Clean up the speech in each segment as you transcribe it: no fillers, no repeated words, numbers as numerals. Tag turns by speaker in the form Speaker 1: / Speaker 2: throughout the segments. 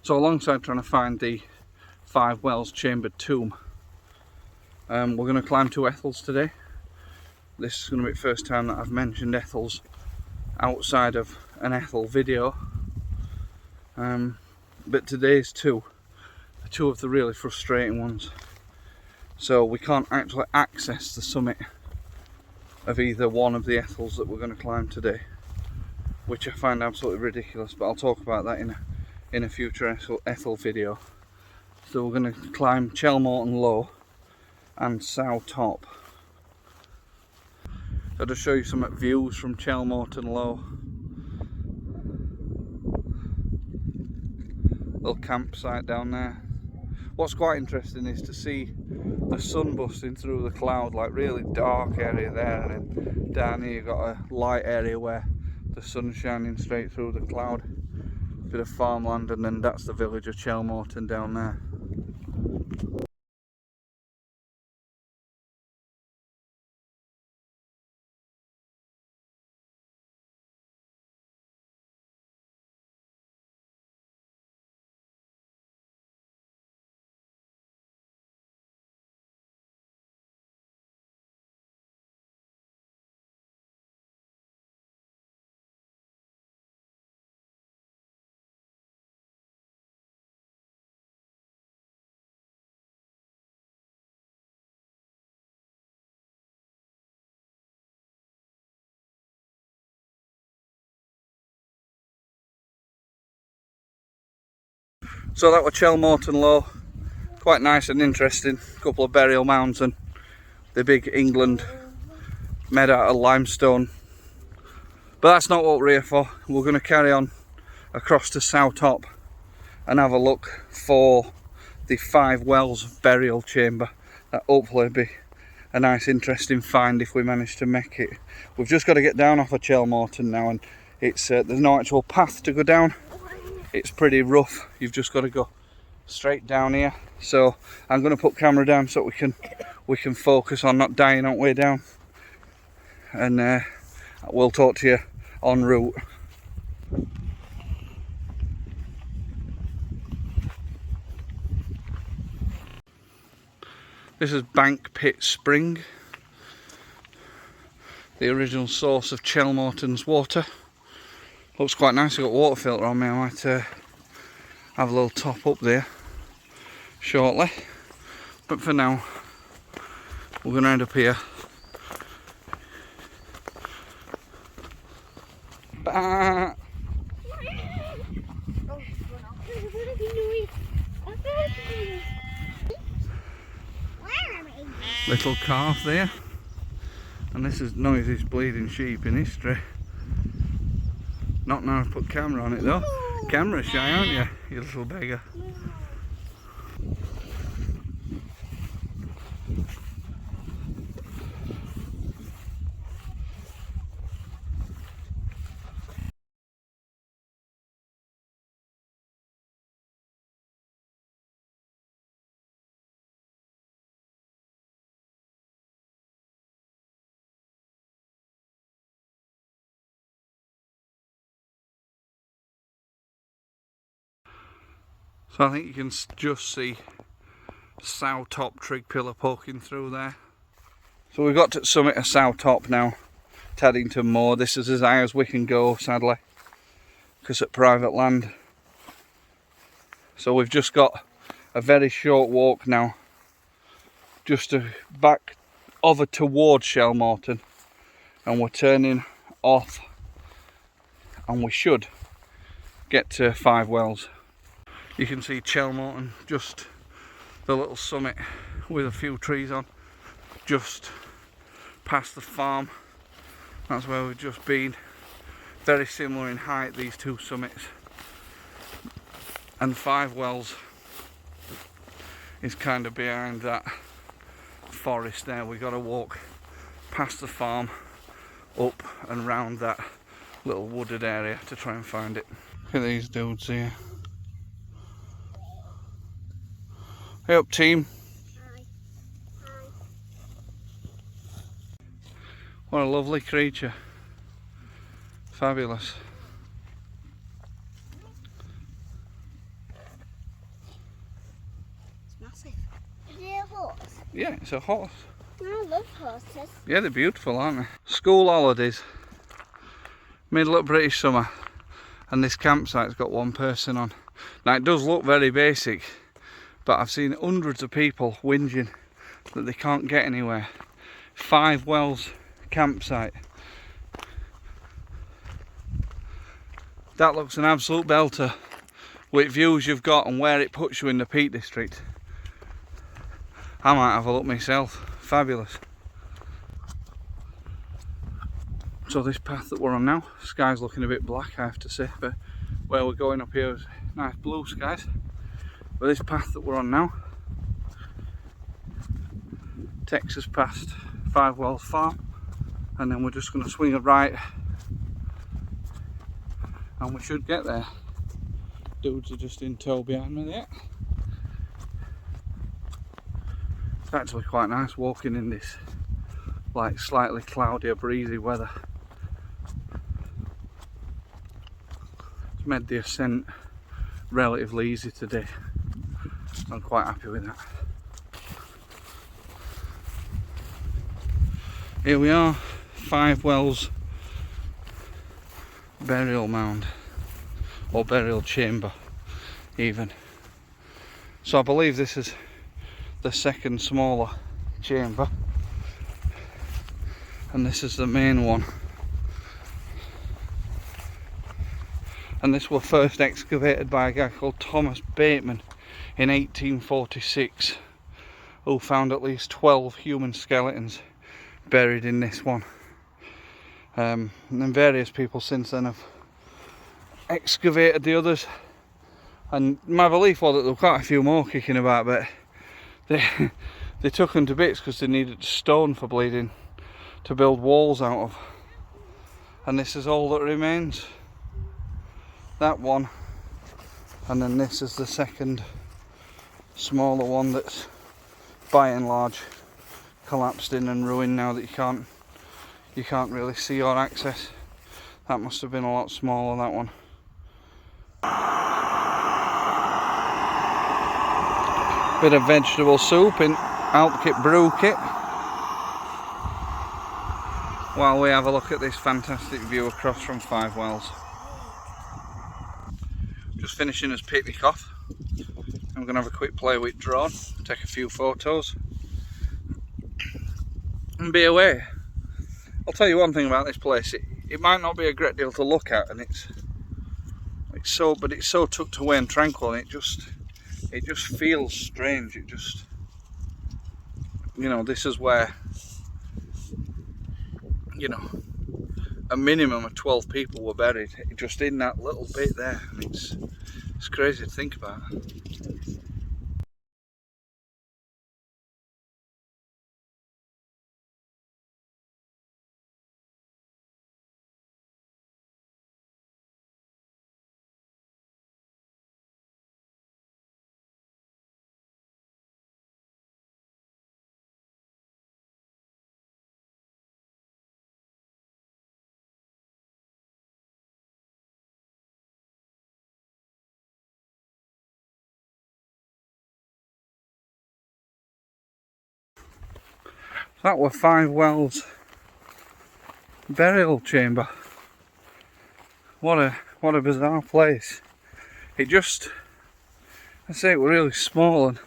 Speaker 1: So alongside trying to find the 5 wells chambered tomb, we're going to climb 2 Ethels today. This is going to be the first time that I've mentioned Ethels outside of an Ethel video. But today's 2 are 2 of the really frustrating ones. So we can't actually access the summit of either one of the Ethels that we're going to climb today, which I find absolutely ridiculous, but I'll talk about that in a future Ethel video. So we're going to climb Chelmorton Low and Sow Top. I'll just show you some views from Chelmorton Low. Little campsite down there. What's quite interesting is to see the sun busting through the cloud, like really dark area there, and then down here you've got a light area where the sun's shining straight through the cloud. Bit of farmland, and then that's the village of Chelmorton down there. So that was Chelmorton Low. Quite nice and interesting. Couple of burial mounds and the big England made out of limestone. But that's not what we're here for. We're going to carry on across to Sow Top and have a look for the 5 wells burial chamber. That hopefully be a nice interesting find if we manage to make it. We've just got to get down off of Chelmorton now, and it's there's no actual path to go down. It's pretty rough. You've just got to go straight down here. So I'm going to put camera down so we can focus on not dying on way down, and we'll talk to you en route. This is Bank Pit Spring, the original source of Chelmorton's water. Looks quite nice. I've got a water filter on me. I might have a little top up there shortly, but for now we're going to end up here. Little calf there, and this is noisiest bleeding sheep in history. Not now I've put camera on it though. Camera shy, aren't you, you little beggar? So I think you can just see Sow Top trig pillar poking through there. So we've got to the summit of Sow Top now, Teddington Moor. This is as high as we can go, sadly, because it's private land. So we've just got a very short walk now, just back over towards Chelmorton, and we're turning off, and we should get to 5 wells. You can see Chelmorton, just the little summit with a few trees on, just past the farm. That's where we've just been. Very similar in height, these 2 summits. And 5 wells is kind of behind that forest there. We've got to walk past the farm, up and round that little wooded area to try and find it. Look at these dudes here. Hey up, team. Hi. Hi. What a lovely creature. Fabulous. Yeah, it's a horse.
Speaker 2: I love horses.
Speaker 1: Yeah, they're beautiful, aren't they? School holidays, middle of British summer, and this campsite's got one person on. Now it does look very basic, but I've seen hundreds of people whinging that they can't get anywhere. 5 wells campsite. That looks an absolute belter with views you've got and where it puts you in the Peak District. I might have a look myself. Fabulous. So this path that we're on now, sky's looking a bit black I have to say, but where we're going up here is nice blue skies. But this path that we're on now takes us past 5 Wells Farm, and then we're just going to swing a right and we should get there. Dudes are just in tow behind me there. It's actually quite nice walking in this like slightly cloudy or breezy weather. It's made the ascent relatively easy today. I'm quite happy with that. Here we are, 5 Wells burial mound, or burial chamber even. So I believe this is the second smaller chamber, and this is the main one. And this was first excavated by a guy called Thomas Bateman in 1846, who found at least 12 human skeletons buried in this one. And then various people since then have excavated the others, and my belief was that there were quite a few more kicking about, but they took them to bits because they needed stone for bleeding to build walls out of. And this is all that remains. That one, and then this is the second smaller one that's by and large collapsed in and ruined now that you can't really see or access. That must have been a lot smaller, that one. Bit of vegetable soup in Alpkit brew kit, while we have a look at this fantastic view across from 5 Wells. Just finishing his picnic off. I'm going to have a quick play with drone, take a few photos and be away. I'll tell you one thing about this place, it might not be a great deal to look at, and it's so tucked away and tranquil, and it just feels strange. It just, you know, this is where, you know, a minimum of 12 people were buried just in that little bit there, and it's crazy to think about. That were 5 Wells burial chamber. What a bizarre place. It just, I say it were really small and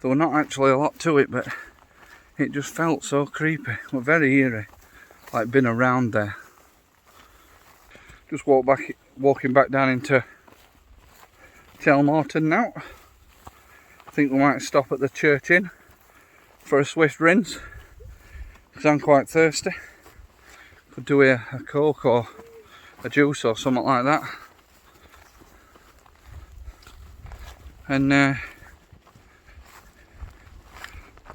Speaker 1: there were not actually a lot to it, but it just felt so creepy. We're very eerie, like been around there. Just walking back down into Telmorton now. I think we might stop at the Church Inn for a swift rinse, because I'm quite thirsty. Could do a Coke or a juice or something like that. And have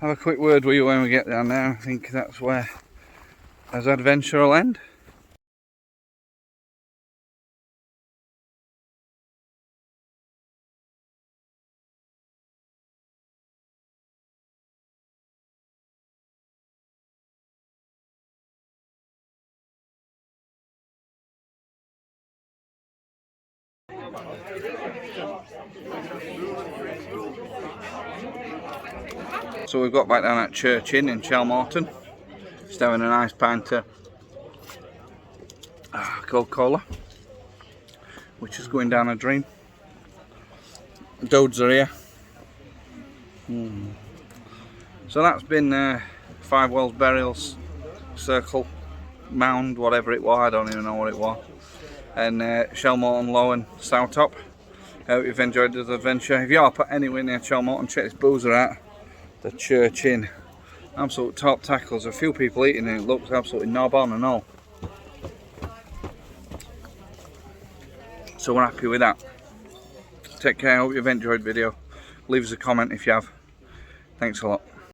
Speaker 1: a quick word with you when we get down there. I think that's where our adventure will end. So we've got back down at Church Inn in Chelmorton. Just having a nice pint of Coca-Cola, which is going down a dream. Dodes are here. So that's been Five Wells Burials, Circle, Mound, whatever it was, I don't even know what it was. And Chelmorton Low and Southtop. I hope you've enjoyed this adventure. If you are anywhere near Chelmorton, check this boozer out. The Church Inn. Absolute top tackles. A few people eating it. It looks absolutely knob on and all. So we're happy with that. Take care. I hope you've enjoyed the video. Leave us a comment if you have. Thanks a lot.